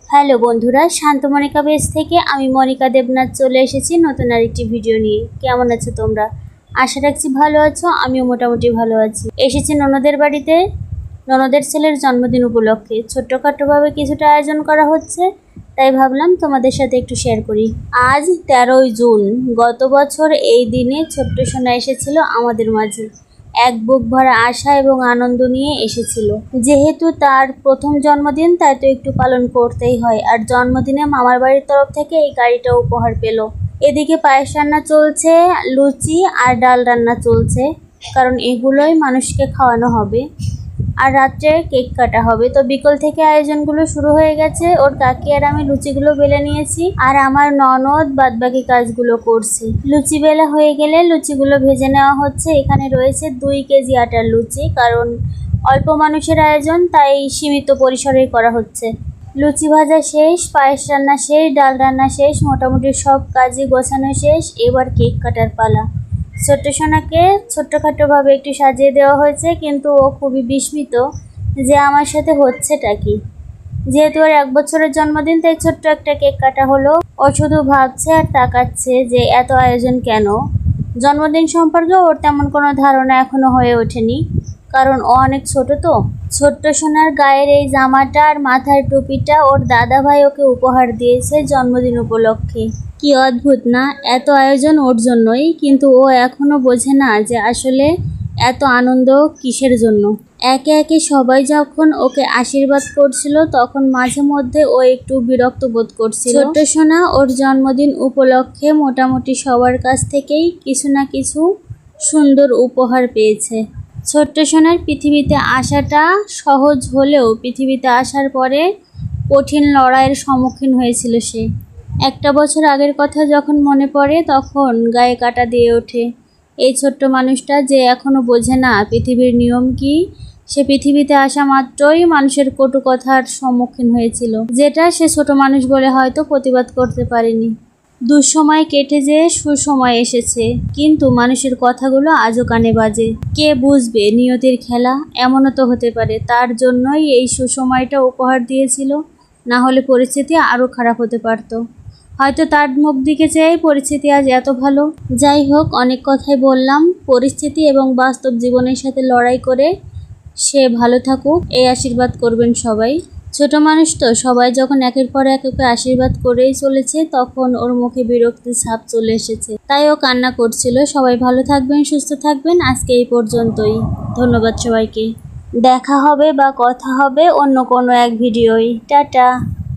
Hello বন্ধুরা, শান্তমনিকা page থেকে আমি মনিকা দেবনাথ চলে এসেছি নতুন আরেকটি ভিডিও নিয়ে। কেমন আছো তোমরা? আশা রাখছি ভালো আছো। আমিও মোটামুটি ভালো আছি। এসেছি ননদের বাড়িতে ননদের ছেলের জন্মদিন উপলক্ষে ছোট্টখাট্টোভাবে কিছুটা আয়োজন করা হচ্ছে, তাই ভাবলাম তোমাদের সাথে একটু শেয়ার করি। আজ 13ই জুন। গত বছর এই দিনে ছোট্ট সোনা এসেছিল আমাদের মাঝে। এক বুক ভরা আশা এবং আনন্দ নিয়ে এসেছিল। যেহেতু তার প্রথম জন্মদিন, তাই তো একটু পালন করতেই হয়। আর জন্মদিনে মামার বাড়ির তরফ থেকে এই গাড়িটা উপহার পেল। এদিকে পায়েস রান্না চলছে, লুচি আর ডাল রান্না চলছে, কারণ এগুলোই মানুষকে খাওয়ানো হবে। আর রাত্রে কেক কাটা হবে। তো বিকেল থেকে আয়োজনগুলো শুরু হয়ে গেছে। ওর কাকি আর আমি লুচিগুলো বেলে নিয়েছি, আর আমার ননদ বাদবাকি কাজগুলো করছে। লুচি বেলা হয়ে গেলে লুচিগুলো ভেজে নেওয়া হচ্ছে। এখানে রয়েছে 2 কেজি আটার লুচি, কারণ অল্প মানুষের আয়োজন, তাই সীমিত পরিসরেই করা হচ্ছে। লুচি ভাজা শেষ, পায়েস রান্না শেষ, ডাল রান্না শেষ, মোটামুটি সব কাজই গোছানো শেষ। এবার কেক কাটার পালা। ছোট্ট সোনাকে ছোট্টখাট্টোভাবে একটু সাজিয়ে দেওয়া হয়েছে, কিন্তু ও খুবই বিস্মিত যে আমার সাথে হচ্ছেটা কি। যেহেতু ওর 1 বছরের জন্মদিন, তাই ছোট্ট একটা কেক কাটা হলো। ও শুধু ভাবছে আর তাকাচ্ছে যে এত আয়োজন কেন। জন্মদিন সম্পর্কে ওর তেমন কোনো ধারণা এখনো হয়ে ওঠেনি, কারণ ও অনেক ছোট। তো ছোট্ট সোনার গায়ের এই জামাটা আর মাথার টুপিটা ওর দাদা ভাই ওকে উপহার দিয়েছে জন্মদিন উপলক্ষে। কি অদ্ভুত না, এত আয়োজন ওর জন্যই, কিন্তু ও এখনো বোঝে না যে আসলে এত আনন্দ কিসের জন্য। একে একে সবাই যখন ওকে আশীর্বাদ করছিল, তখন মাঝে মধ্যে ও একটু বিরক্ত বোধ করছিল। ছোট্ট সোনা ওর জন্মদিন উপলক্ষে মোটামুটি সবার কাছ থেকেই কিছু না কিছু সুন্দর উপহার পেয়েছে। ছোট্ট সোনার পৃথিবীতে আসাটা সহজ হলেও পৃথিবীতে আসার পরে কঠিন লড়াইয়ের সম্মুখীন হয়েছিল সে। 1 বছর আগের কথা যখন মনে পড়ে, তখন গায়ে কাঁটা দিয়ে ওঠে। এই ছোট্ট মানুষটা যে এখনো বোঝে না পৃথিবীর নিয়ম কি, সে পৃথিবীতে আসা মাত্রই মানুষের কটু কথার সম্মুখীন হয়েছিল, যেটা সে ছোট মানুষ বলে হয়তো প্রতিবাদ করতে পারেনি। দুঃসময় কেটে যে সুসময় এসেছে, কিন্তু মানুষের কথাগুলো আজও কানে বাজে। কে বুঝবে নিয়তির খেলা? এমনও তো হতে পারে তার জন্যই এই সুসময়টা উপহার দিয়েছিল, না হলে পরিস্থিতি আরও খারাপ হতে পারত। হয়তো তার মুখ দিকে চেয়ে পরিস্থিতি আজ এত ভালো। যাই হোক, অনেক কথাই বললাম। পরিস্থিতি এবং বাস্তব জীবনের সাথে লড়াই করে সে ভালো থাকুক, এই আশীর্বাদ করবেন সবাই। ছোট মানুষ তো, সবাই যখন একের পর এক ওকে আশীর্বাদ করেই চলেছে, তখন ওর মুখে বিরক্তির ছাপ চলে এসেছে, তাই ও কান্না করছিল। সবাই ভালো থাকবেন, সুস্থ থাকবেন। আজকে এই পর্যন্তই। ধন্যবাদ সবাইকে। দেখা হবে বা কথা হবে অন্য কোনো এক ভিডিওয়। টাটা।